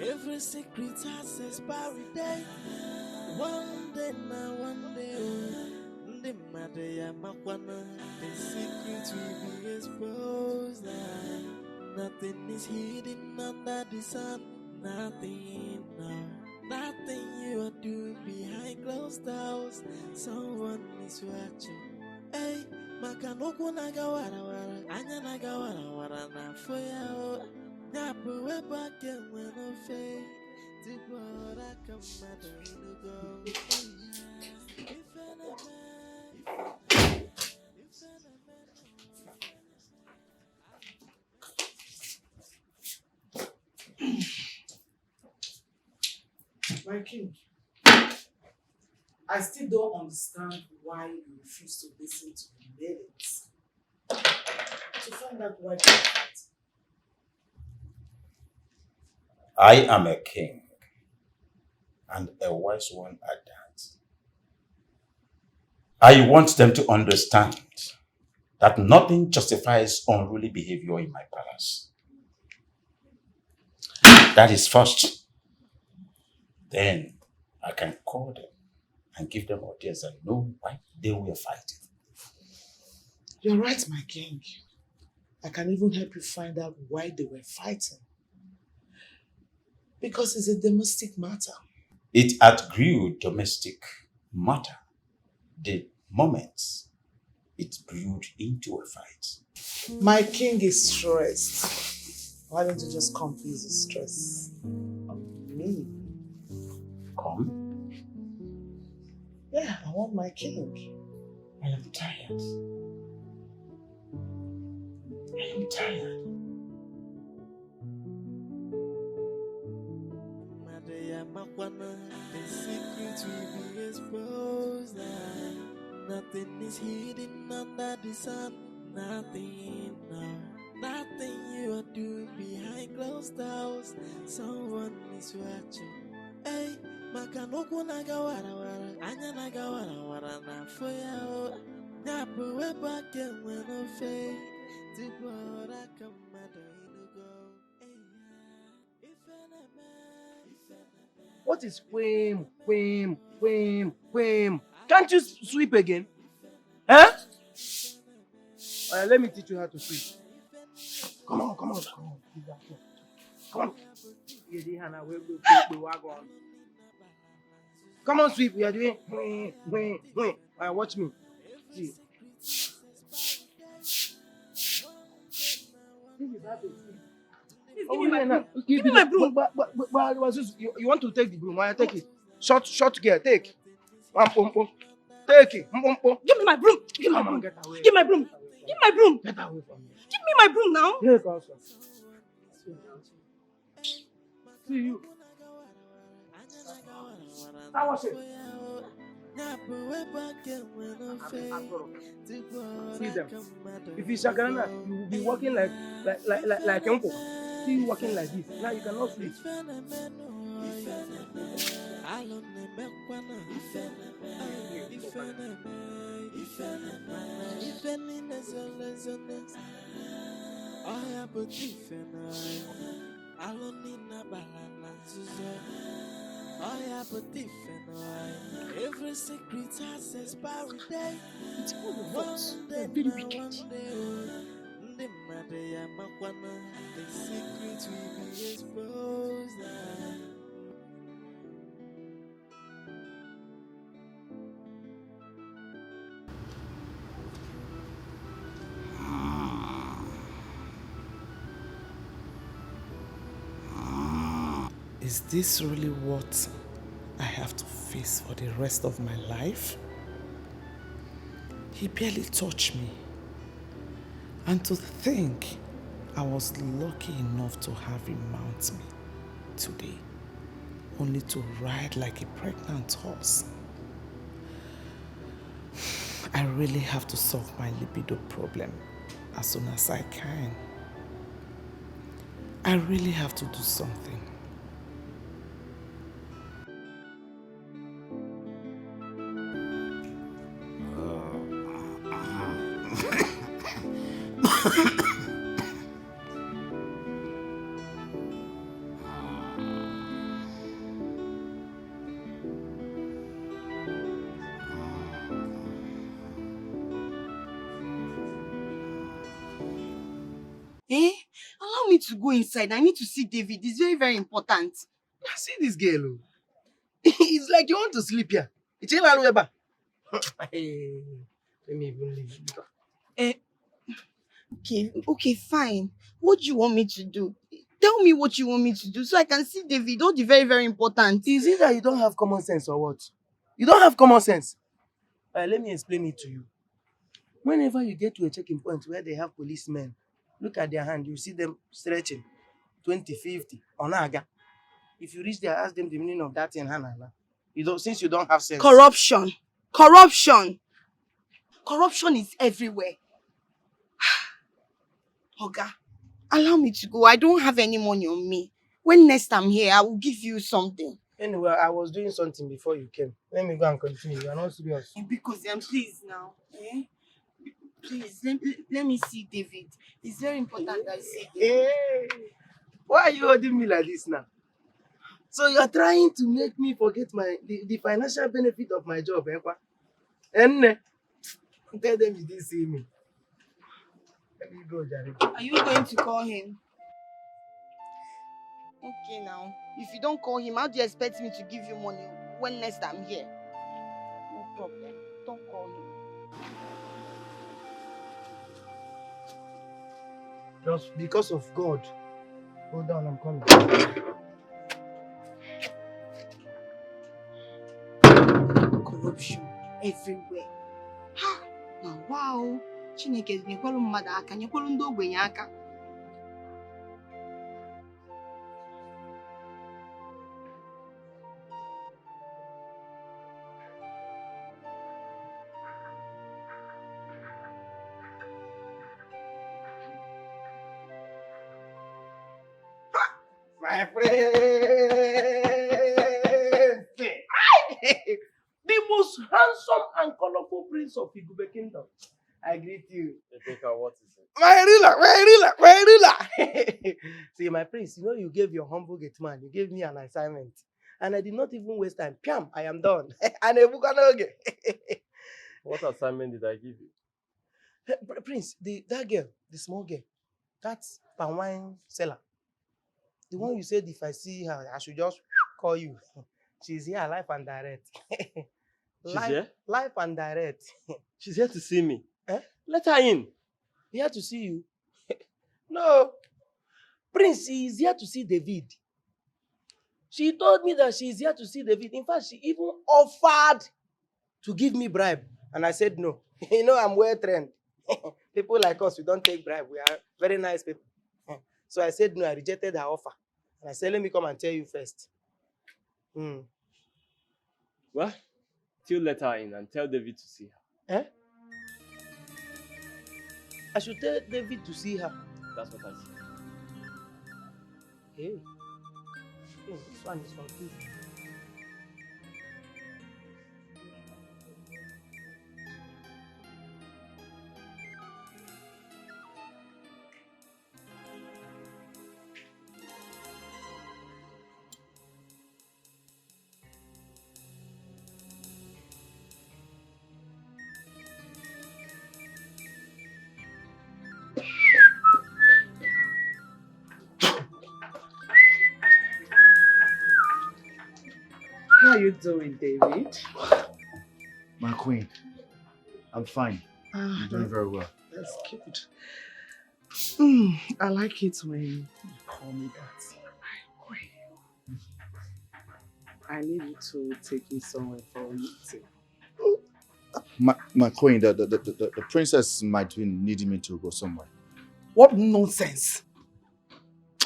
Every secret has expiry date. One day now, one day, the matter makwana. The secret will be exposed. Nothing is hidden under the sun. Nothing, no. Nothing you are doing behind closed doors. Someone is watching. Hey, makanoku nagawara wara, anya nagawara wara na foya. Nyapu weba kemwe no fe, tibora kamada inugo. My king, I still don't understand why you refuse to listen to the maidens to find out why they fight. I am a king, and a wise one at that. I want them to understand that nothing justifies unruly behavior in my palace. That is first. Then I can call them and give them audience and know why they were fighting. You're right, my king. I can even help you find out why they were fighting. Because it's a domestic matter. It outgrew domestic matter the moment it brewed into a fight. My king is stressed. Why don't you just come ease his stress on me? Come? Yeah, I want my king. I am tired. I am tired. The secret will be exposed. Nothing is hidden under the sun. Nothing, no. Nothing you are doing behind closed doors. Someone is watching. Hey, makanoku nagawara wara, anya nagawara wara na foya. Nyapu weba kemwe no fe, tibora kamada inugo. What is whim? Can't you sweep again? Huh? Let me teach you how to sweep. Come on. Come on. Come on, sweep. We are doing whim. Watch me. See. This is how to sweep. Give me my broom. But you want to take the broom? Why take it? Short gear, take. Take it. Give me my broom. Give me my broom. Give my broom. Give my broom. Get away from me. Give me my broom now. Yes, also. See you. How was it? See them. If it's Shagarana, you will be walking like Okonkwo. See you walking like this. Now you cannot sleep. Every secret has expiry date. It's all the words. They're very wicked. The secret will be exposed. Is this really what I have to face for the rest of my life? He barely touched me. And to think I was lucky enough to have him mount me today, only to ride like a pregnant horse. I really have to solve my libido problem as soon as I can. I really have to do something. Eh? Allow me to go inside. I need to see David. It's very, very important. See this girl. Oh. It's like you want to sleep here. It's in Alueba. Hey, let me even leave. Eh, okay, fine. What do you want me to do? Tell me what you want me to do so I can see David. All the very, very important. Is it that you don't have common sense or what? You don't have common sense. Let me explain it to you. Whenever you get to a checking point where they have policemen, look at their hand, you see them stretching 20, 50, onaga. If you reach there, ask them the meaning of that in Hanala. You don't, since you don't have sense. Corruption. Corruption. Corruption is everywhere. Oga, allow me to go. I don't have any money on me. When next I'm here, I will give you something. Anyway, I was doing something before you came. Let me go and continue. You are not serious. Because please now. Eh? Please, let me see David. It's very important that I see David. Hey, why are you holding me like this now? So you are trying to make me forget the financial benefit of my job, eh? And tell them you didn't see me. Let me go, Jerry. Are you going to call him? Okay now. If you don't call him, how do you expect me to give you money when next I'm here? No problem. Don't call him. Just because of God. Hold on, I'm coming. Corruption everywhere. Ha! Now, wow. Chineke nyekwelu mmadụ aka, nyekwelu ndị ogbenye aka. My friend! The most handsome and colorful prince of Igube Kingdom. I greet you. What is it? My ruler. See, my prince, you know you gave your humble gate man, you gave me an assignment. And I did not even waste time. Piam, I am done. And a bukanoge. What assignment did I give you? Prince, that girl, the small girl, that's palm wine seller. The one you said if I see her, I should just call you. She's here live and direct. She's here? Live and direct. She's here to see me. Eh? Let her in. Here to see you? No. Prince, she is here to see David. She told me that she is here to see David. In fact, she even offered to give me bribe. And I said no. You know, I'm well trained. People like us, we don't take bribe. We are very nice people. So I said no, I rejected her offer. And I said, let me come and tell you first. Well, still let her in and tell David to see her. Eh? I should tell David to see her. That's what I said. Hey. This one is confusing. How are you doing, David? My queen, I'm fine. I'm doing very well. That's good. I like it when you call me that. My queen. I need you to take me somewhere for a meeting. My queen, the princess might be needing me to go somewhere. What nonsense!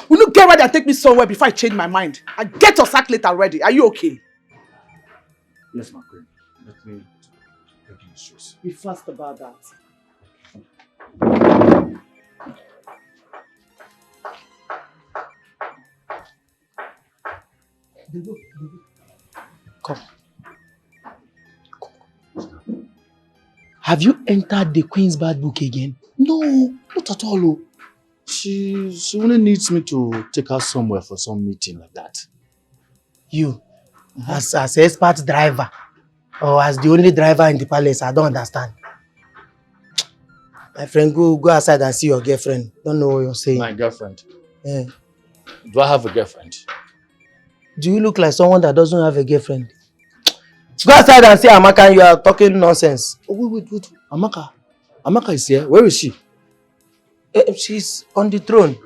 Will you get ready and take me somewhere before I change my mind? I get your sack later already. Are you okay? Yes, my queen. Let me take you stress. Be fast about that. Come. Have you entered the Queen's Bad book again? No, not at all. Oh. She only needs me to take her somewhere for some meeting like that. You, as expert driver, or as the only driver in the palace, I don't understand. My friend, go outside and see your girlfriend. Don't know what you're saying. My girlfriend? Yeah. Do I have a girlfriend? Do you look like someone that doesn't have a girlfriend? Go outside and see Amaka, you are talking nonsense. Oh, wait. Amaka. Amaka is here. Where is she? She's on the throne.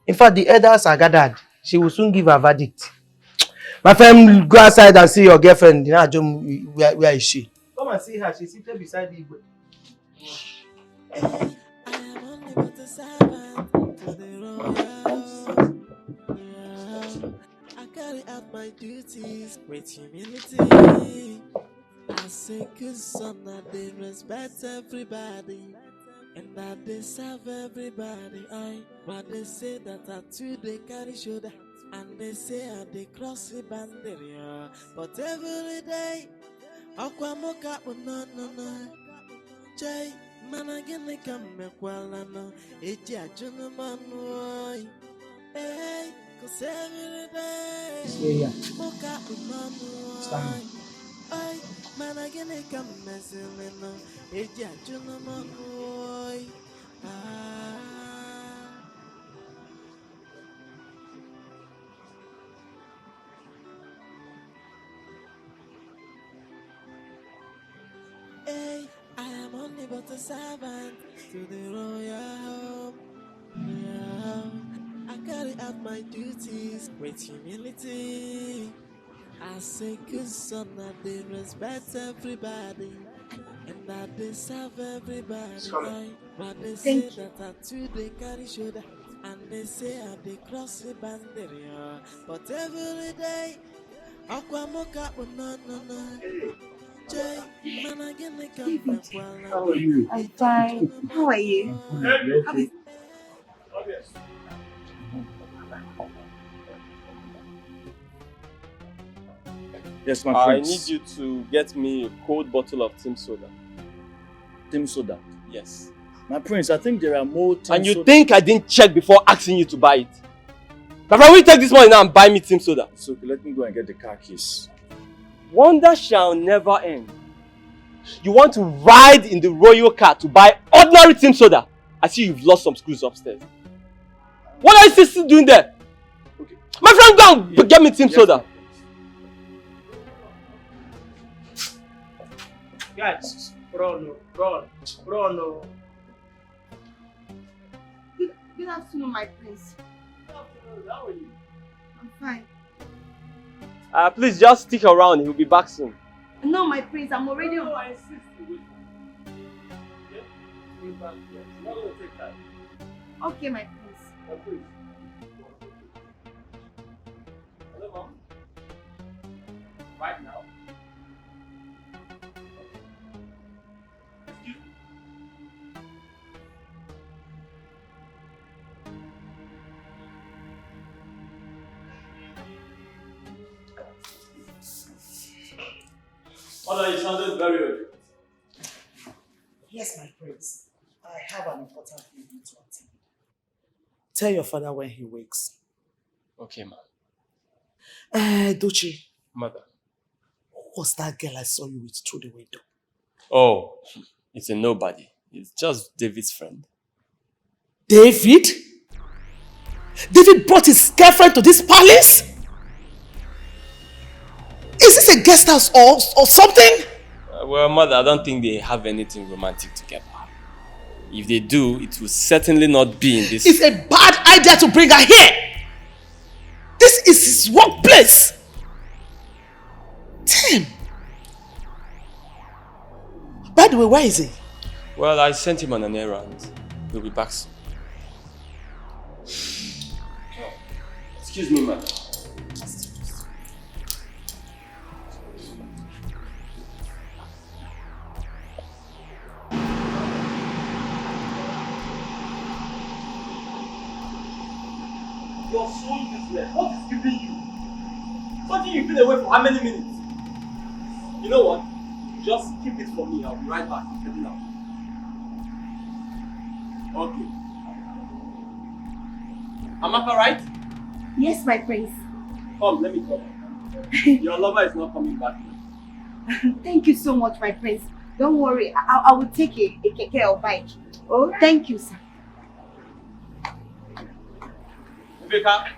In fact, the elders are gathered. She will soon give her verdict. My friend, go outside and see your girlfriend. Where is she? Come and see her. She's seated beside the Igwe. I am only but a servant to the royals. I carry out my duties with humility. As a good son, I they respect everybody, and that they serve everybody. But they say that I too they carry shoulder, and they say I they cross the boundary. But every day, Aquamoka no. Jay, man again they come no. Eji ajunu manu. Hey, 'cause every day, Moka no. Ay, man again they come messing no. Eji ajunu manu. Hey, I am only but a servant to the royal home. I carry out my duties with humility. As a good son, I they respect everybody, and that they serve everybody. But they say that I too they carry shoulder, and they say I they cross the boundary. But every day, Aquamoka no. Jay, man again they come How are you? I'm fine. How are you? Yes, my I prince. need you to get me a cold bottle of Team Soda. Team Soda? Yes. My prince, I think there are more Team And you Soda. think I didn't check before asking you to buy it? My friend, will you take this money now and buy me Team Soda? So let me go and get the car keys. Wonder shall never end. You want to ride in the royal car to buy ordinary Team Soda? I see you've lost some screws upstairs. What are you still doing there? Okay. My friend, go and get me Team Soda. Guys, run. Good afternoon, my prince. How are you? I'm fine. Please just stick around. He'll be back soon. No, my prince, I'm already on. I insist to wait. Yeah? We'll be back. Yes. Not going to take time. Okay, my prince. Please. Hello, Mom. Right now. Excuse me. Mother, you sounded very urgent. Yes, my prince. I have an important meeting to attend. Tell your father when he wakes. Okay, ma'am. Dochi, Mother. who was that girl I saw you with through the window? Oh, it's a nobody. It's just David's friend. David? David brought his girlfriend to this palace? Is this a guest house or something? Well, Mother, I don't think they have anything romantic together. If they do, it will certainly not be in this... It's a bad idea to bring her here. This is his workplace. Tim. By the way, where is he? Well, I sent him on an errand. He'll be back soon. Excuse me, Mother. You're so useless. What is keeping you? Told you you've been away for how many minutes? You know what? Just keep it for me. I'll be right back. Get it out. Okay. Amaka, right? Yes, my prince. Come, let me talk. Your lover is not coming back. Thank you so much, my prince. Don't worry, I will take a keke or bike. Oh, thank you, sir. Rebecca,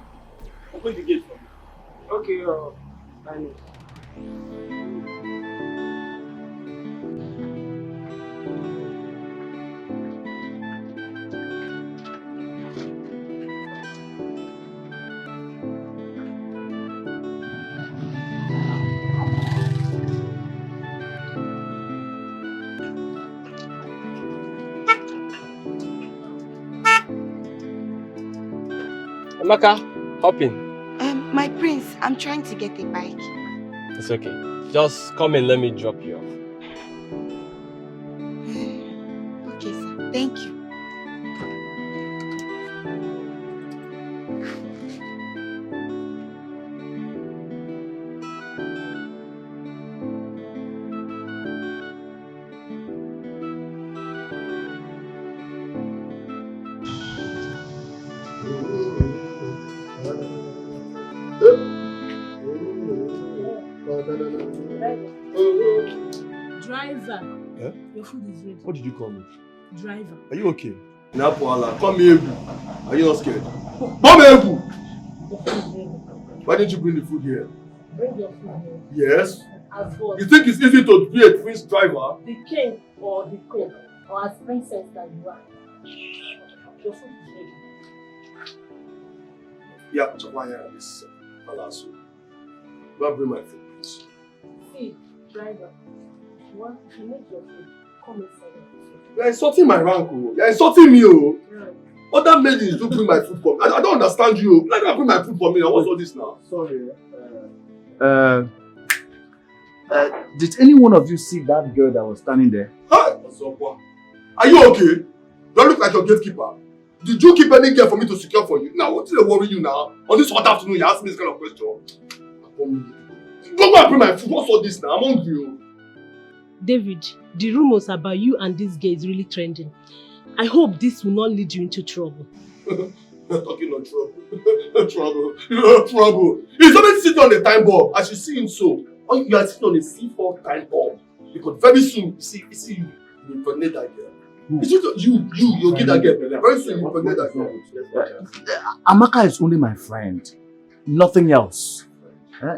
open the gate for me. Okay, I know. Amaka, hop in. My prince, I'm trying to get a bike. It's okay. Just come and let me drop you off. Okay, sir. Thank you. Driver. Eh? Your food is ready. What did you call me? Driver. Are you okay? Napoala, come here. Are you not scared? Come here. Your food is ready. Why didn't you bring the food here? Bring your food here. Yes. As what? You think it's easy to be a prince driver? The king or the queen, or as princess that you are. Your food is ready. Yeah, Chapaya, this palace. Go and bring my food, please. See, driver, if you make your food, come inside. You're insulting my rank, oh. You're insulting me, oh. Right. Other maidens do bring my food for me. I don't understand you. Like, I bring my food for me. What's all this now? Sorry. Did any one of you see that girl that was standing there? Huh? Are you okay? Do I look like your gatekeeper? Did you keep any girl for me to secure for you? Now, what did they worry you now? On this hot afternoon, you ask me this kind of question. Go and bring my food. What's all this now? I'm hungry. Oh. David, the rumors about you and this girl is really trending. I hope this will not lead you into trouble. You're talking of trouble. Trouble. He's always sitting on a time bomb. As you see him so. Or you are sitting on a C4 time bomb. Because very soon, you see you impregnate that girl. You'll get that girl. Very soon you impregnate that girl. Amaka is only my friend. Nothing else.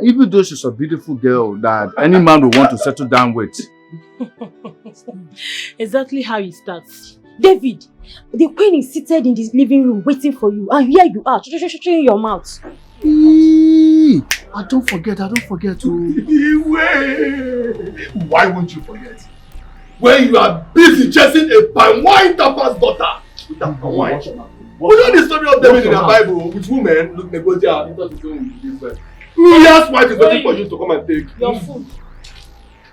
Even though she's a beautiful girl that any man will want to settle down with. Exactly how it starts. David, the queen is seated in this living room waiting for you, and here you are, shutting your mouth. I don't forget. Why won't you forget? When you are busy chasing a palm-wine tapa's daughter with that palm-wine. We know the story of David in the Bible with women. Look, negotiate. He thought he's going to be different. Yes, wife is waiting for you to come and take your food.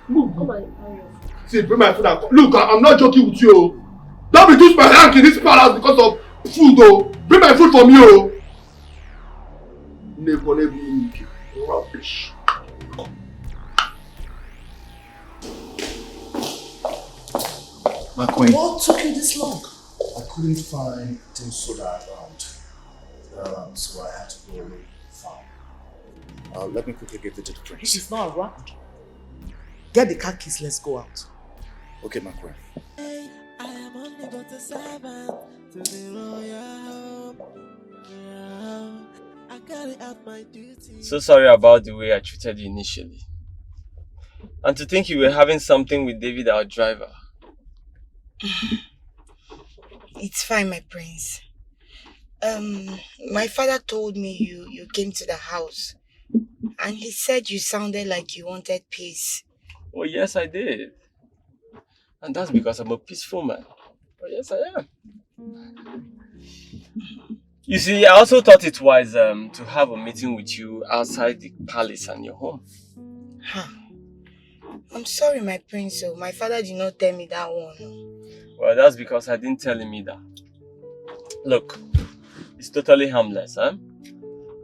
Come and carry your food. See, bring my food and come. Look, I'm not joking with you. Don't reduce my rank in this palace because of food, though. Bring my food from you. Rubbish. My queen. What took you this long? I couldn't find things soda around. So I had to go far. Let me quickly give it to the prince. She's not around. Get the car keys, let's go out. Okay, my queen. I am only but a servant to the royal home. I carry out my duty. So sorry about the way I treated you initially. And to think you were having something with David, our driver. It's fine, my prince. My father told me you came to the house. And he said you sounded like you wanted peace. Oh yes, I did. And that's because I'm a peaceful man. Oh yes, I am. You see, I also thought it wise to have a meeting with you outside the palace and your home. Huh. I'm sorry, my prince. So my father did not tell me that one. Well, that's because I didn't tell him either. Look, it's totally harmless, huh?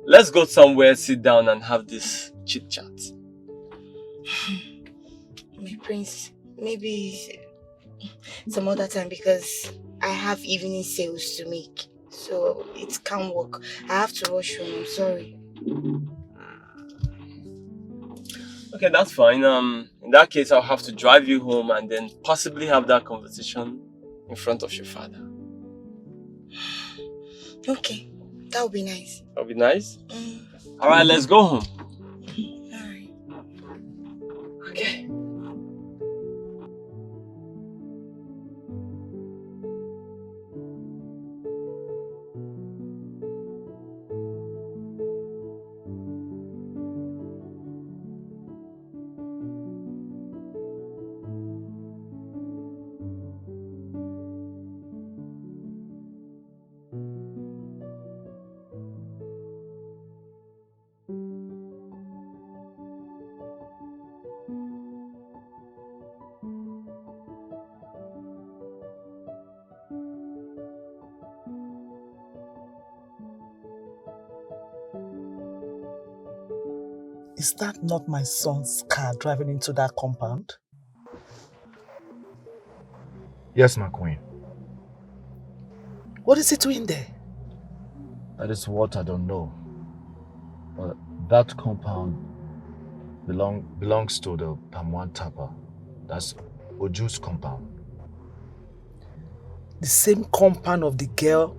Let's go somewhere, sit down and have this chit-chat. My prince, maybe some other time because I have evening sales to make. So it can't work. I have to rush home. I'm sorry. Okay, that's fine. In that case, I'll have to drive you home and then possibly have that conversation in front of your father. Okay, that would be nice. That would be nice? Alright, let's go home. Alright. Okay. Is that not my son's car driving into that compound? Yes, my queen. What is he doing there? That is what I don't know. But that compound belongs to the Pamwan Tapa. That's Oju's compound. The same compound of the girl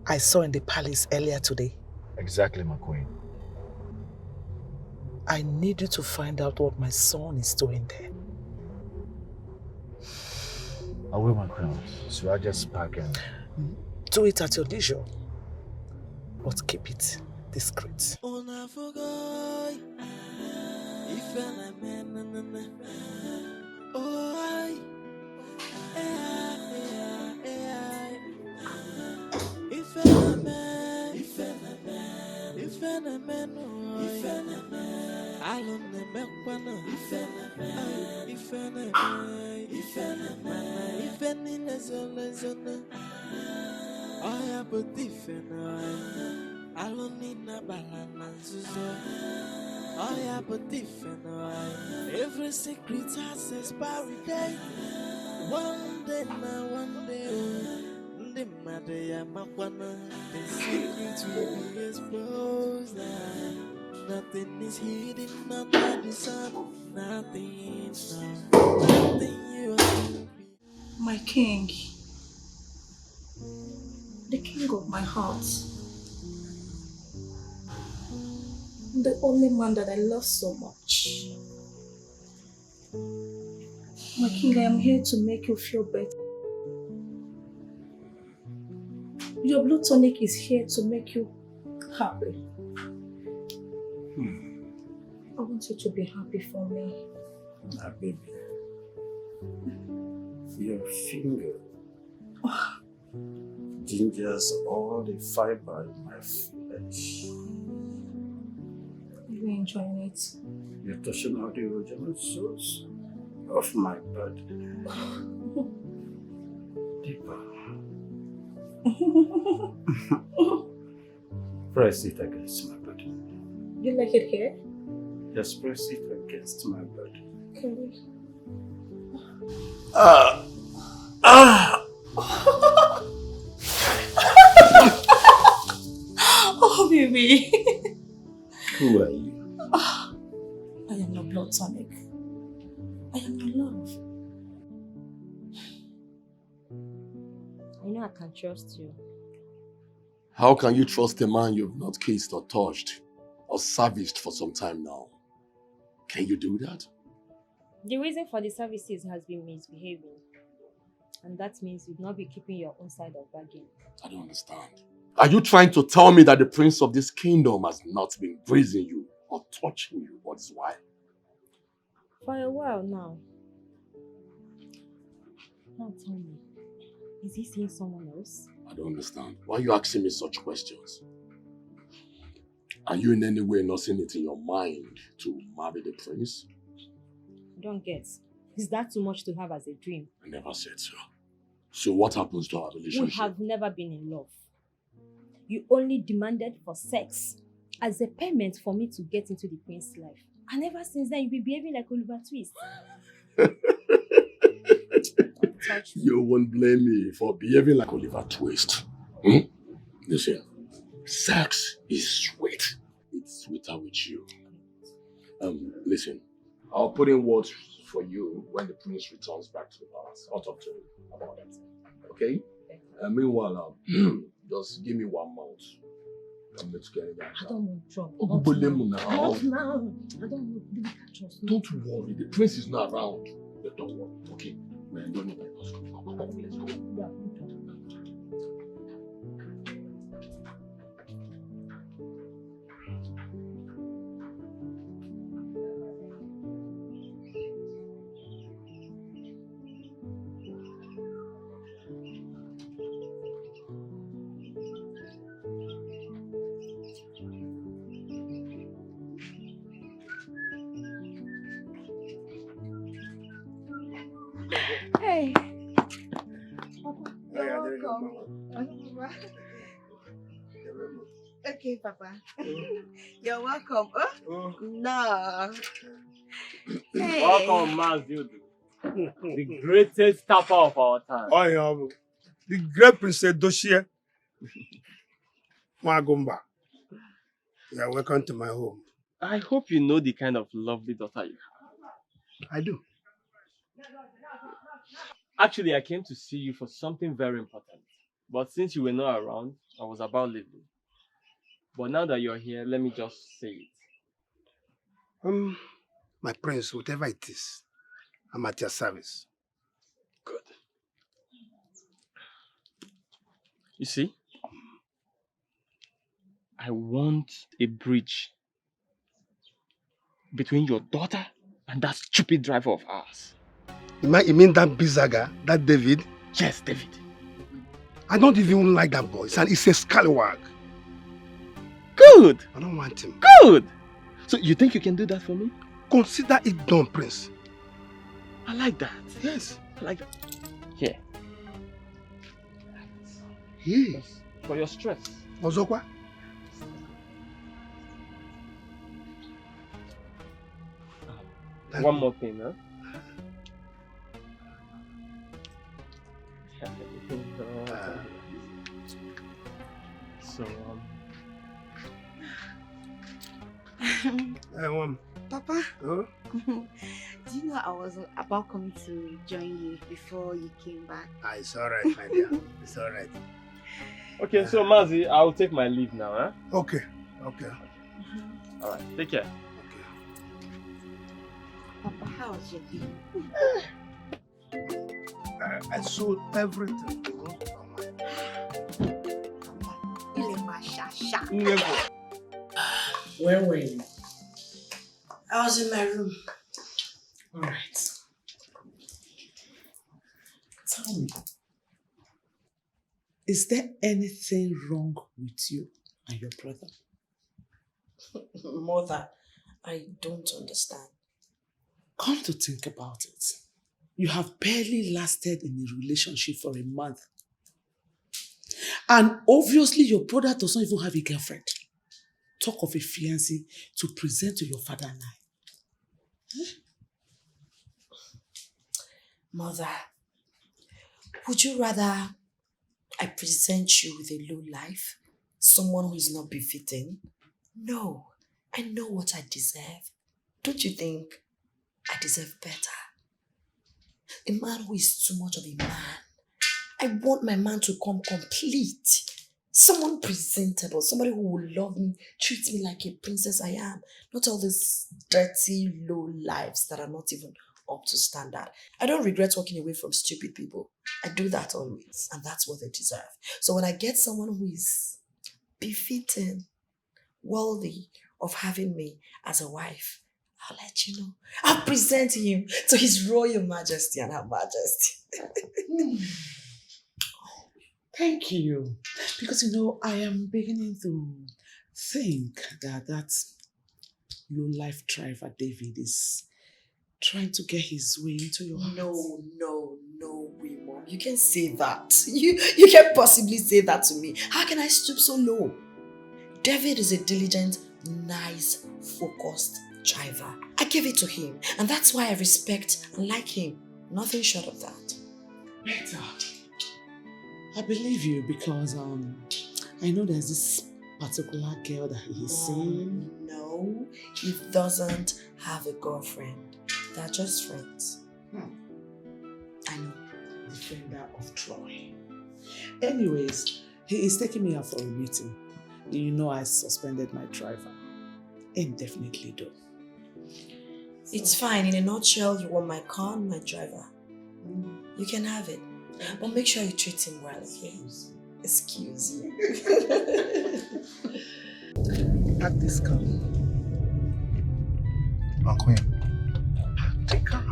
I saw in the palace earlier today. Exactly, my queen. I need you to find out what my son is doing there. I will, my queen. So I just pack and... Do it at your leisure. But keep it discreet. Every secret has expiry date. One day now, one day, the secret will be exposed. Nothing is hidden under the sun. Nothing, nothing you are to be. My king, the king of my heart, the only man that I love so much. My king, I am here to make you feel better. Your blood tonic is here to make you happy. I want you to be happy for me. My baby, your finger gingers all the fiber in my flesh. Are you enjoying it? You're touching all the original source of my body. Deeper. Press it against my body. You like it here? Just press it against my body. Okay. Oh, baby. Who are you? I am your blood tonic. I am your love. I know I can trust you. How can you trust a man you've not kissed or touched or serviced for some time now? Can you do that? The reason for the services has been misbehaving. And that means you've not been keeping your own side of bargain. I don't understand. Are you trying to tell me that the prince of this kingdom has not been praising you or touching you? What is why? For a while now. Now tell me, is he seeing someone else? I don't understand. Why are you asking me such questions? Are you in any way not seeing it in your mind to marry the prince? I don't get. Is that too much to have as a dream? I never said so. So what happens to our relationship? We have never been in love. You only demanded for sex as a payment for me to get into the prince's life. And ever since then, you've been behaving like Oliver Twist. Touch me. You won't blame me for behaving like Oliver Twist. Listen, sex is sweet. It's sweeter with you. Listen, I'll put in words for you when the prince returns back to the palace. I'll talk to him about that. Okay? Meanwhile, just give me 1 month. I'm not getting that. I don't want trouble. Not now. Not now. I don't want to catch us. Don't worry, the prince is not around. But don't worry, okay? Man, don't need my house. Come, let's go. Yeah. Hey. Papa, you're welcome. Okay, Papa. You're welcome. Oh? No. Hey. Welcome, Maziodu. The greatest tapper of our time. Oh, yeah. The great Princess Doshie. Mwagumba. You're welcome to my home. I hope you know the kind of lovely daughter you have. I do. Actually, I came to see you for something very important. But since you were not around, I was about leaving. But now that you're here, let me just say it. My prince, whatever it is, I'm at your service. Good. You see, I want a bridge between your daughter and that stupid driver of ours. You mean that Bizaga, that David? Yes, David. I don't even like that boy. It's a scallywag. Good. I don't want him. Good. So you think you can do that for me? Consider it done, Prince. I like that. Yes. I like that. Here. Yes. For your stress. Ozokwa? One more thing, huh? So, Papa, huh? do you know I was about coming to join you before you came back? It's alright, my dear. It's alright. Okay, so Mazi, I'll take my leave now, huh? Okay. Alright, take care. Papa, how was your day? I sold everything. Where were you? I was in my room. Alright. Tell me, is there anything wrong with you and your brother? Mother, I don't understand. Come to think about it, you have barely lasted in a relationship for a month. And obviously your brother doesn't even have a girlfriend. Talk of a fiancé to present to your father and I. Mother, would you rather I present you with a low life? Someone who is not befitting? No, I know what I deserve. Don't you think I deserve better? A man who is too much of a man. I want my man to come complete. Someone presentable, somebody who will love me, treat me like a princess I am. Not all these dirty, low lives that are not even up to standard. I don't regret walking away from stupid people. I do that always, and that's what they deserve. So when I get someone who is befitting, worthy of having me as a wife, I'll let you know. I'll present him to His Royal Majesty and Her Majesty. Thank you. Because, I am beginning to think that low-life driver David is trying to get his way into your heart. No way, Mom. You can't say that. You can't possibly say that to me. How can I stoop so low? David is a diligent, nice, focused, driver. I gave it to him, and that's why I respect and like him. Nothing short of that. Better. I believe you because I know there's this particular girl that he's seeing. No, he doesn't have a girlfriend. They're just friends. I know. Defender of Troy. Anyways, he is taking me out for a meeting. You know I suspended my driver. Indefinitely though. It's fine. In a nutshell, you want my car and my driver. You can have it. But make sure you treat him well, okay? Excuse me. Pack this car. My queen. Take her.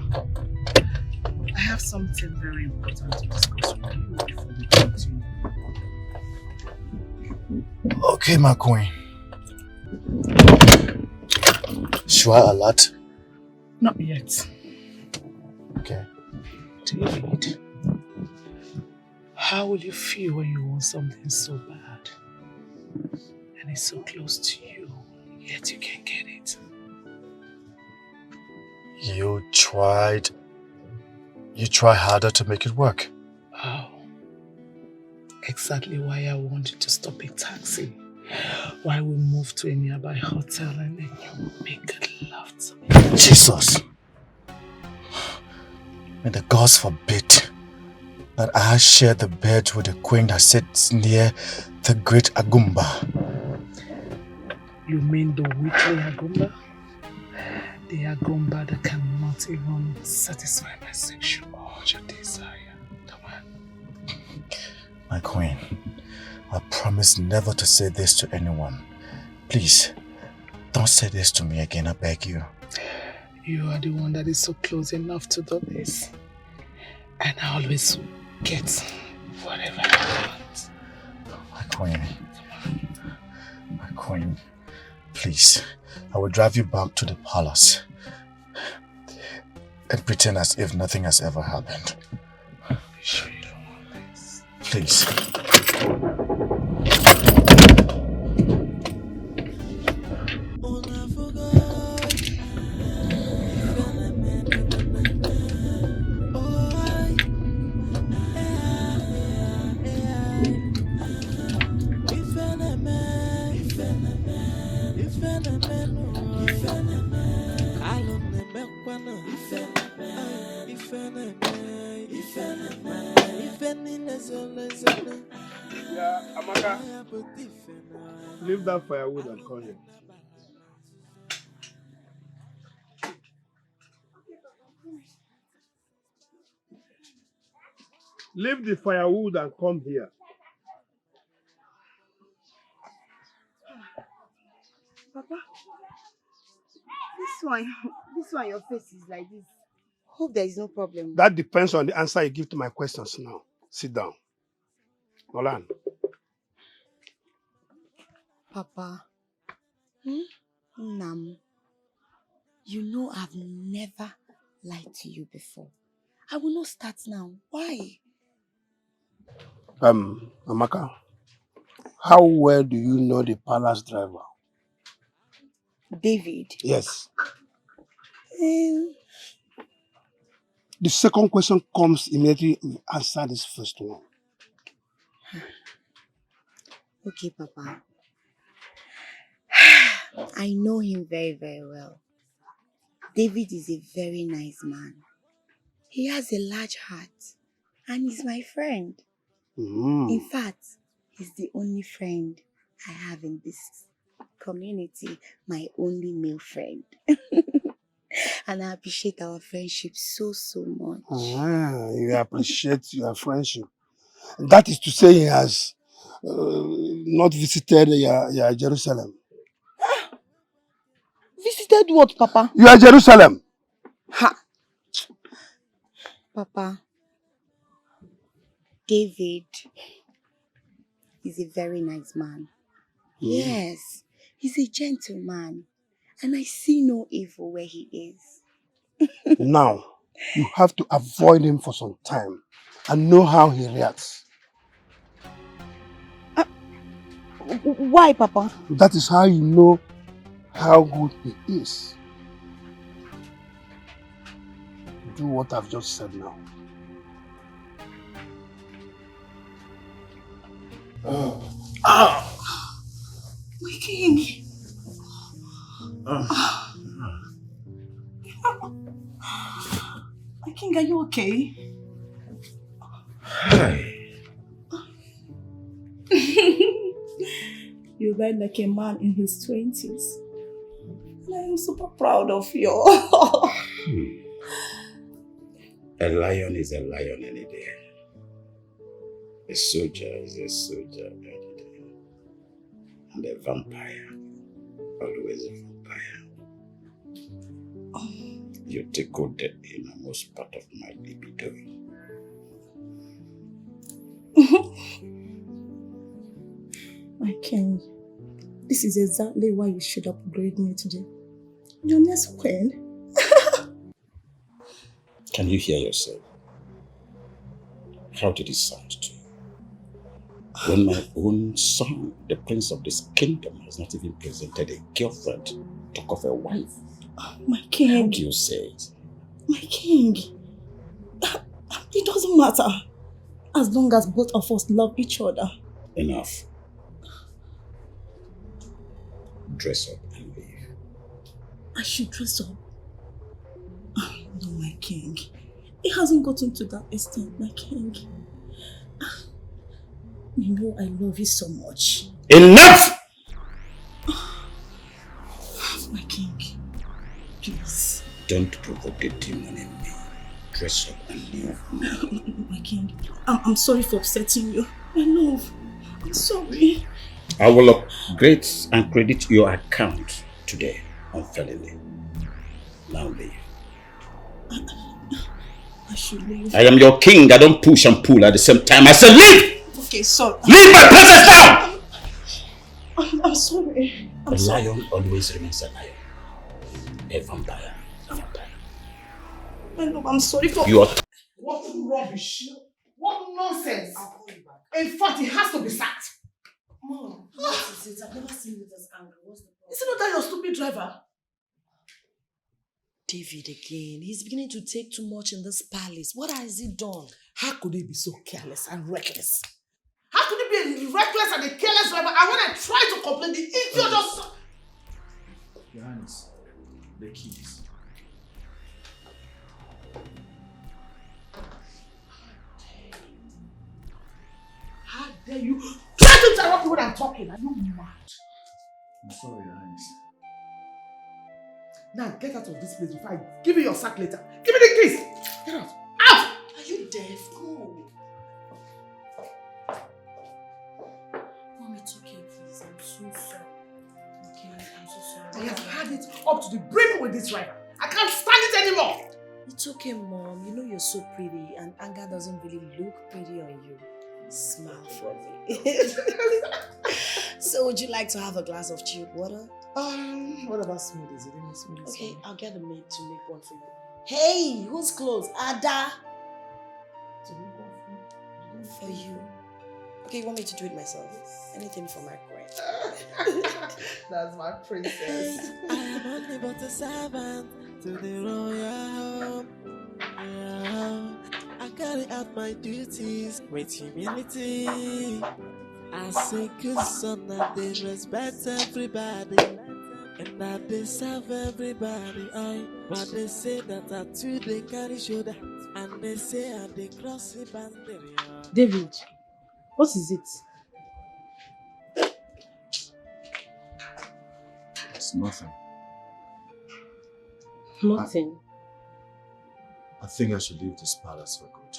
I have something very important to discuss with you before we continue. Okay, my queen. Should I alert? Not yet. Okay. David, how will you feel when you want something so bad and it's so close to you, yet you can't get it? You try harder to make it work. Oh, exactly why I want you to stop a taxi. Why we move to a nearby hotel and then you make love to me. Jesus! May the gods forbid that I share the bed with the queen that sits near the great Agumba. You mean the wicked Agumba? The Agumba that cannot even satisfy my sexual urge or desire. Come on. My queen, I promise never to say this to anyone. Please, don't say this to me again, I beg you. You are the one that is so close enough to do this. And I always get whatever I want. My queen, please, I will drive you back to the palace and pretend as if nothing has ever happened. Be sure you don't want this. Please. Yeah, Amaka. Leave that firewood and come here. Leave the firewood and come here. Papa, this one, your face is like this. Hope there is no problem. That depends on the answer you give to my questions now. Sit down. Nolan. Papa, Nam, you know I've never lied to you before. I will not start now. Why? Amaka, how well do you know the palace driver? David? Yes. The second question comes immediately we answer this first one. Okay, Papa. I know him very, very well. David is a very nice man. He has a large heart and he's my friend. In fact, he's the only friend I have in this community, my only male friend. And I appreciate our friendship so, so much. You appreciate your friendship. That is to say he has not visited your Jerusalem. Visited what, Papa? Your Jerusalem. Ha! Papa, David is a very nice man. Yes, he's a gentleman. And I see no evil where he is. Now, you have to avoid him for some time and know how he reacts. Why, Papa? That is how you know how good he is. do what I've just said now. My king. My king, are you okay? Hi. You died like a man in his 20s. And I am super proud of you. A lion is a lion any day. A soldier is a soldier any day. And a vampire, always a vampire. You tickled the innermost part of my libido. My king, this is exactly why you should upgrade me today. Your next queen. Can you hear yourself? How did it sound to you? When my own son, the prince of this kingdom, has not even presented a girlfriend, talk of a wife. My king. How do you say it? My king. It doesn't matter. As long as both of us love each other. Enough. Dress up and leave. I should dress up. No, my king. It hasn't gotten to that extent, my king. You know I love you so much. Enough! My king, please. Don't provoke the demon in me. Dress up and leave. My king, I'm sorry for upsetting you. My love, I'm sorry. I will upgrade and credit your account today unfairly. Now leave. I should leave. I am your king. I don't push and pull at the same time. I said leave! Okay, sorry. Leave my princess down! I'm sorry. A lion always remains a lion. A vampire. A vampire. My love, I'm sorry for... You are... What rubbish! What nonsense! I'll call you back. In fact, he has to be sacked. Mom, what is it? I've never seen you this angry. What's the problem? Is it not that your stupid driver? David again. He's beginning to take too much in this palace. What has he done? How could he be so careless and reckless? How could he be a reckless and a careless driver? And when I try to complain, the idiot just... Your Highness, the keys. How dare you try to interrupt me when I'm talking? Are you mad? I'm sorry, Your Highness. Now get out of this place before I give you your sack later. Give me the keys! Get out! Out! Are you deaf? Go. Mom, it's okay, please. I'm so sorry. Okay, I'm so sorry. I have had it up to the brim with this driver. I can't stand it anymore! It's okay, Mom. You know you're so pretty and anger doesn't really look pretty on you. Smile for me. So would you like to have a glass of chilled water? What about smoothies? You didn't need smoothies. Okay, I'll get a maid to make one for you. Hey, who's close? Ada? To make one for you. Okay, you want me to do it myself? Anything for my queen. That's my princess. I am only but a servant to the royal. I carry out my duties with humility. As a good son, I they respect everybody, and that they serve everybody. But they say that I too they carry shoulder, and they say I they cross the boundary. David, what is it? It's nothing. Nothing. I think I should leave this palace for good.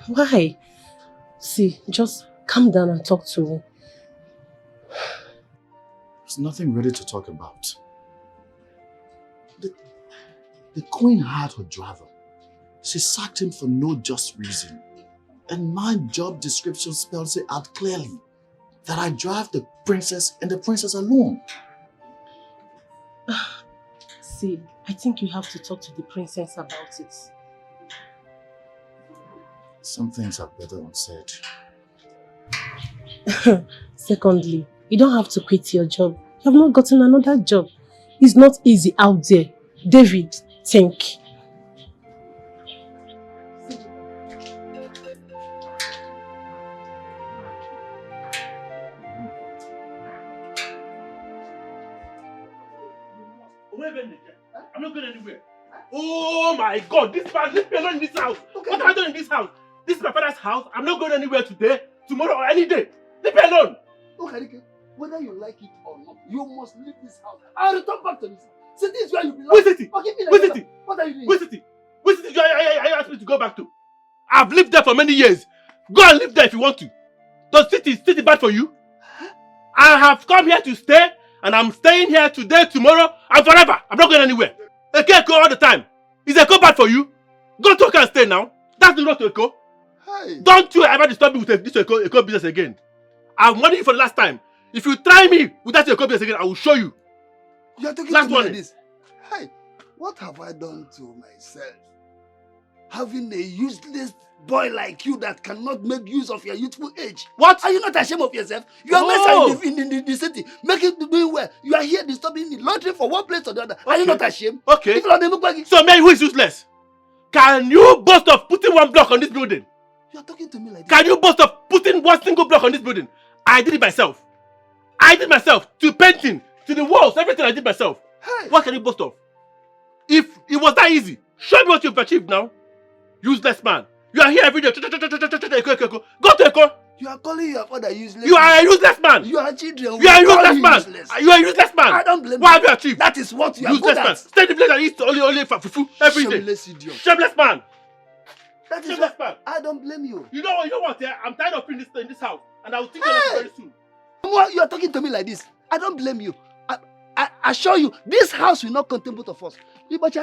Why? See, just calm down and talk to me. There's nothing really to talk about. The queen had her driver. She sacked him for no just reason. And my job description spells it out clearly that I drive the princess and the princess alone. See, I think you have to talk to the princess about it. Some things are better unsaid. Secondly, you don't have to quit your job. You have not gotten another job. It's not easy out there. David, think. I'm not going anywhere. Oh my God, this man, leave me alone in this house. Okay. What am I doing in this house? This is my father's house. I'm not going anywhere today, tomorrow, or any day. Leave me alone. Okay, whether you like it or not, you must leave this house. I'll return back to this house. See, this is where you belong. Which city? Okay, Which city? What are you doing? Which city? Which city are you asking me to go back to? I've lived there for many years. Go and live there if you want to. Does city bad for you? I have come here to stay, and I'm staying here today, tomorrow, and forever. I'm not going anywhere. Okay, go all the time. Is Eko bad for you? Go to Eko and stay now. That's the road to Eko. Hey. Don't you ever disturb me with this Eko business again. I've warned you for the last time. If you try me with that Eko business again, I will show you. You are talking last to me one. Like this. Hey, what have I done to myself? Having a useless boy like you that cannot make use of your youthful age. What? Are you not ashamed of yourself? You are in the city, making doing well. You are here disturbing the laundry for one place or the other. Okay. Are you not ashamed? Okay. So, man, who is useless? Can you boast of putting one block on this building? You are talking to me like this. Can you boast of putting one single block on this building? I did it myself. To painting, to the walls, everything I did myself. Hey. What can you boast of? If it was that easy, show me what you've achieved now. Useless man. You are here every day. Go to Eko. You are calling your father useless. You are a useless man. You are children. You are a useless man. You are a useless man. I don't blame you. What have you achieved? That is what you are useless good man. at. Stay in the place and eat only fufu every day. Shameless idiot. Shameless man. That is shameless what, man. I don't blame you. You know what? Yeah? I'm tired of being in this house, and I will think of it very soon. You are talking to me like this. I don't blame you. I assure you, this house will not contain both of us. You come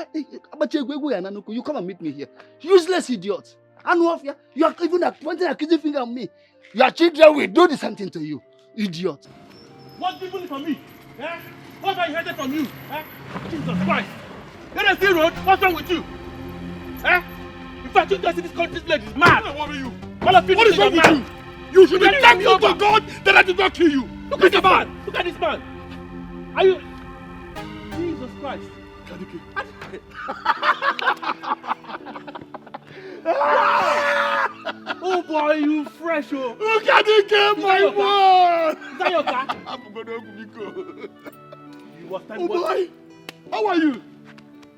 and meet me here. Useless idiot. You are even pointing accusing finger at me. Your children will do the same thing to you. Idiot. What people need from me? Eh? What I inherited from you? Eh? Jesus Christ. Let us see road. What's wrong with you? Eh? In fact, you guys in this country, this lady is mad. What are you? What is wrong with you? You should be thankful to God that I did not kill you. Look at this man. Look at this man. Are you? Jesus Christ. Oh boy, you fresh, oh. Look at the game, my boy. Is that your car? You was time boy. How are you?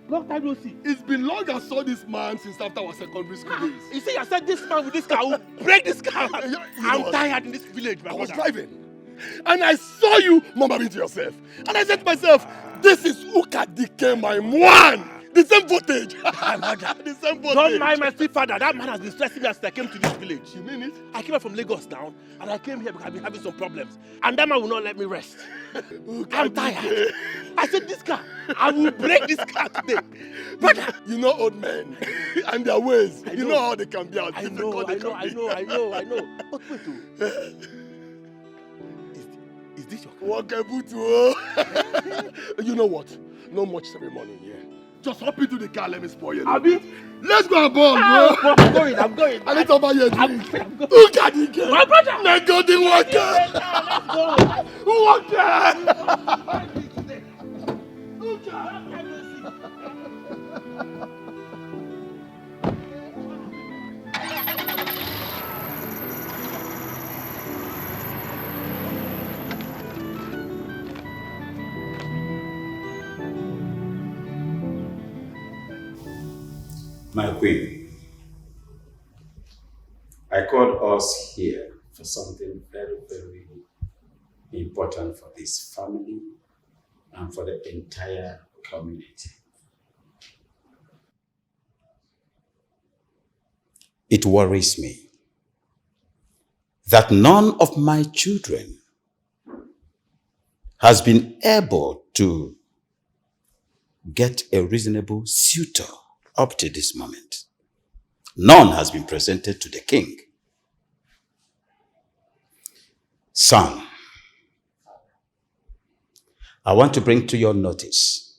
Long time no see. It's been long I saw this man since after our secondary school days. You see, I said this man with this car will break this car. I'm tired in this village, my I was brother. driving. And I saw you murmuring to yourself. And I said to myself, this is Ukadike, my man. The same footage. The same footage. Don't mind my stepfather. That man has been stressing me as I came to this village. You mean it? I came up from Lagos now, and I came here because I've been having some problems. And that man will not let me rest. I'm tired. I said, this car, I will break this car today. Brother. You know old men and their ways. You know how they can be. I know. But wait, is this your car? You know what? No much ceremony here. Just hop into the car, let me spoil you. Abi? Let's go and ball, bro. I'm going. I need to buy you a drink. I'm going. Look at the game. My brother. Let's go the water. My queen, I called us here for something very, very important for this family and for the entire community. It worries me that none of my children has been able to get a reasonable suitor up to this moment. None has been presented to the king. Son, I want to bring to your notice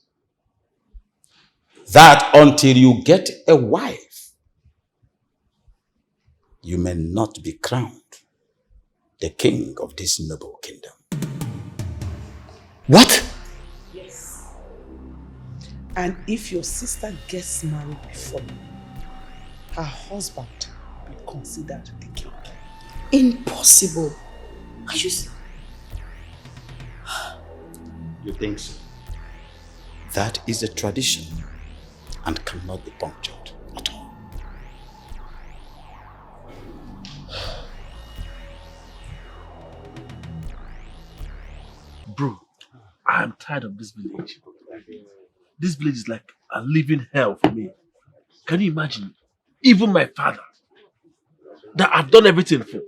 that until you get a wife, you may not be crowned the king of this noble kingdom. What? Yes. And if your sister gets married before me, her husband will be considered the king. Impossible. Are you... You think so? That is a tradition and cannot be punctured at all. Bro, I am tired of this village. This village is like a living hell for me. Can you imagine? Even my father, that I've done everything for,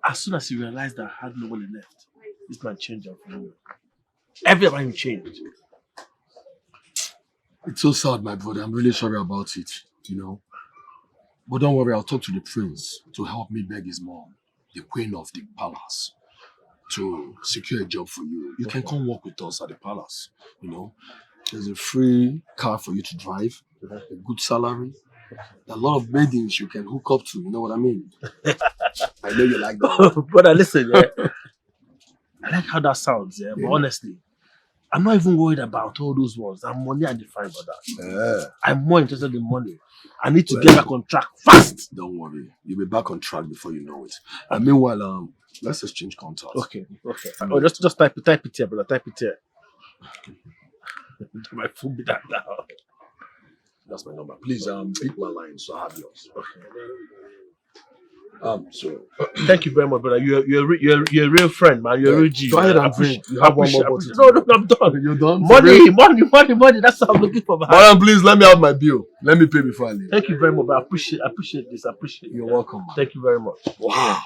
as soon as he realized that I had nobody left, this man changed up for me. Everything about him changed. It's so sad, my brother. I'm really sorry about it, you know. But don't worry, I'll talk to the prince to help me beg his mom, the queen of the palace, to secure a job for you. You can come work with us at the palace, you know. There's a free car for you to drive, a good salary, a lot of maidens you can hook up to, you know what I mean? I know you like that. Brother, listen, yeah. I like how that sounds, yeah. But honestly, I'm not even worried about all those ones. I'm money and define, brother. I'm more interested in money. I need to get back on track fast. Don't worry. You'll be back on track before you know it. And meanwhile, let's exchange contacts. Okay. Oh, just type it here, brother. Type it here. My phone be that now. That's my number. Please pick my line so I have yours. Okay. So thank you very much, brother. You're a real friend, man. You're a real G. Go ahead and drink. You have one more bottle. No, I'm done. You're done? Money. That's what I'm looking for, man. Madam, please let me have my bill. Let me pay before I leave. Thank you very much, but I appreciate this. I appreciate it. You're welcome. Thank you very much. Wow.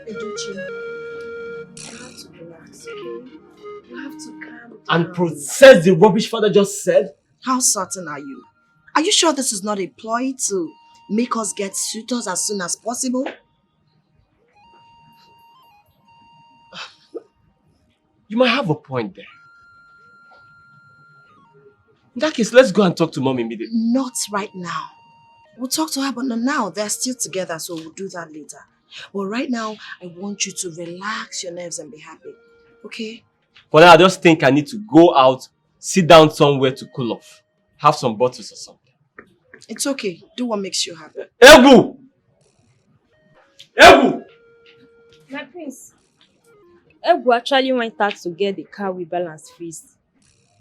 Edochie, you have to relax, okay? You have to calm down. And process the rubbish father just said? How certain are you? Are you sure this is not a ploy to make us get suitors as soon as possible? You might have a point there. In that case, let's go and talk to mom immediately. Not right now. We'll talk to her, but not now. They're still together, so we'll do that later. But right now, I want you to relax your nerves and be happy. Okay? For now, I just think I need to go out, sit down somewhere to cool off. Have some bottles or something. It's okay. Do what makes you happy. Ebu! My prince, Ebu actually went out to get the car with balance freeze.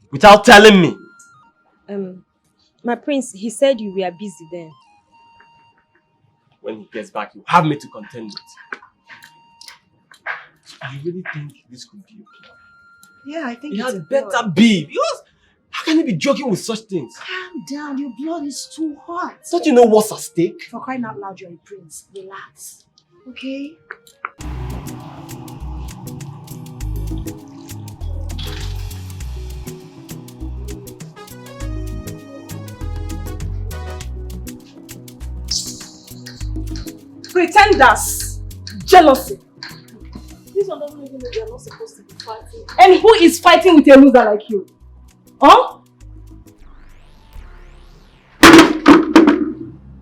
Without telling me? My prince, he said you were busy then. When he gets back, you have me to contend with. I really think this could be okay. Yeah, I think it it's had better be. Because how can you be joking with such things? Calm down. Your blood is too hot. Don't you know what's at stake? For crying out loud, you're a prince. Relax. Okay? Pretenders, jealousy. This one doesn't even know they are not supposed to be fighting. And who is fighting with a loser like you? Huh?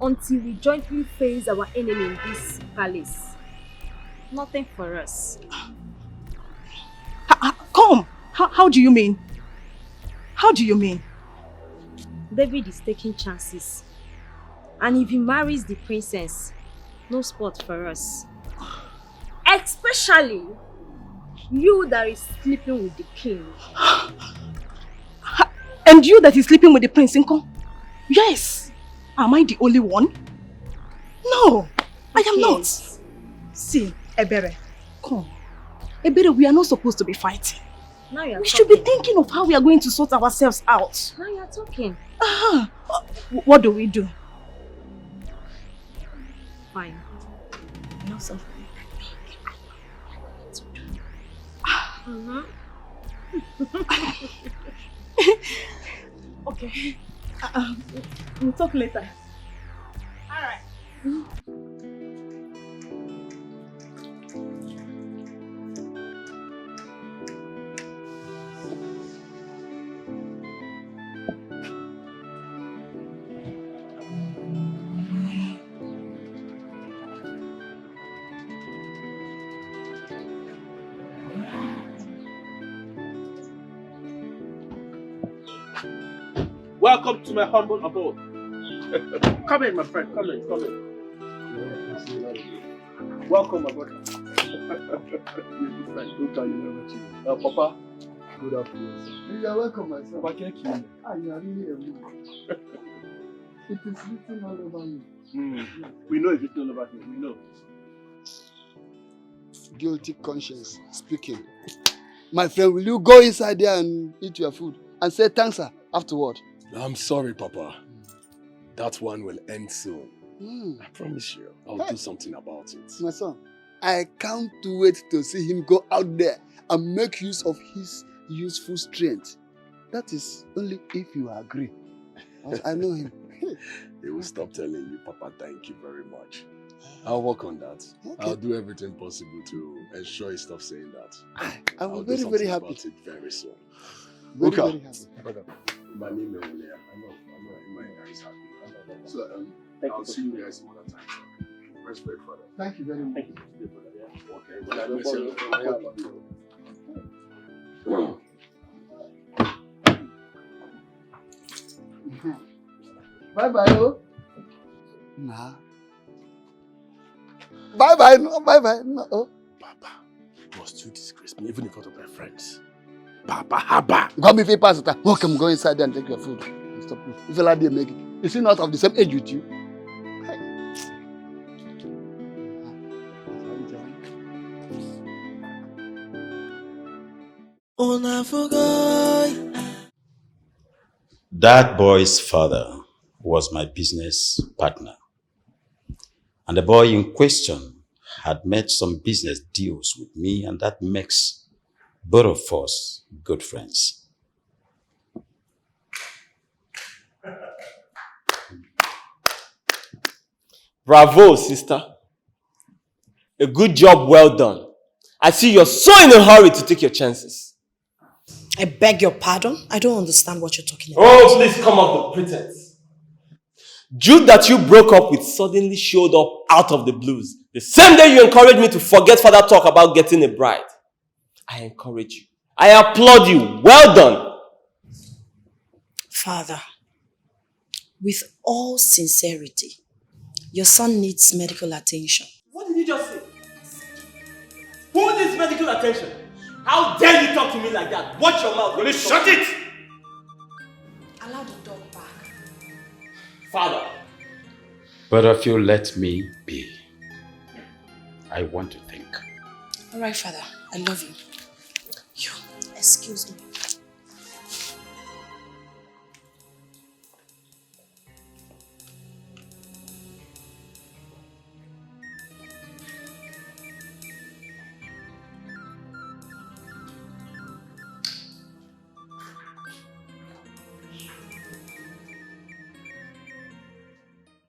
Until we jointly face our enemy in this palace. Nothing for us. Come. How do you mean? How do you mean? David is taking chances. And if he marries the princess, no spot for us. Especially you that is sleeping with the king. And you that is sleeping with the prince, Inko? Yes. Am I the only one? No, I am not. See, Ebere, come. Ebere, we are not supposed to be fighting. Now you are We should be thinking of how we are going to sort ourselves out. Now you are talking. What do we do? Fine. You know something? Okay. We'll talk later. Alright. Welcome to my humble abode. Come in, my friend. Come in. Welcome, my brother. Beautiful friend. Don't tell you never cheat. Papa, good afternoon. You are welcome, my son. You are really a man. It is written all over you. We know it's written all over you. We know. Guilty conscience speaking. My friend, will you go inside there and eat your food and say thanks, sir, afterward? I'm sorry, Papa. That one will end soon. I promise you, I'll do something about it. My son, I can't wait to see him go out there and make use of his useful strength. That is only if you agree. I know him. He will stop telling you, Papa, thank you very much. I'll work on that. Okay. I'll do everything possible to ensure he stops saying that. I'm very, very happy. About it very soon. Very, very happy. My name is Leah. I know my guys happy. So I'll see you guys some other time. Respect, Father. Thank you very much. Thank you. Okay, but I miss you. Bye-bye, oh. Nah. Bye-bye, no, bye-bye, no. Oh. Papa, must you disgrace me even in front of my friends? Papa, haba! Come if you pass it. Welcome, go inside there and take your food. Stop. If you like, make it. Is he not of the same age with you? That boy's father was my business partner. And the boy in question had made some business deals with me, and that makes both of us good friends. Bravo, sister. A good job well done. I see you're so in a hurry to take your chances. I beg your pardon? I don't understand what you're talking about. Oh, please come off the pretense. Jude that you broke up with suddenly showed up out of the blues. The same day you encouraged me to forget further talk about getting a bride. I encourage you. I applaud you. Well done. Father, with all sincerity, your son needs medical attention. What did you just say? Who needs medical attention? How dare you talk to me like that? Watch your mouth. Will you shut it? Allow the dog back. Father. But if you let me be, I want to think. All right, Father. I love you. Excuse me.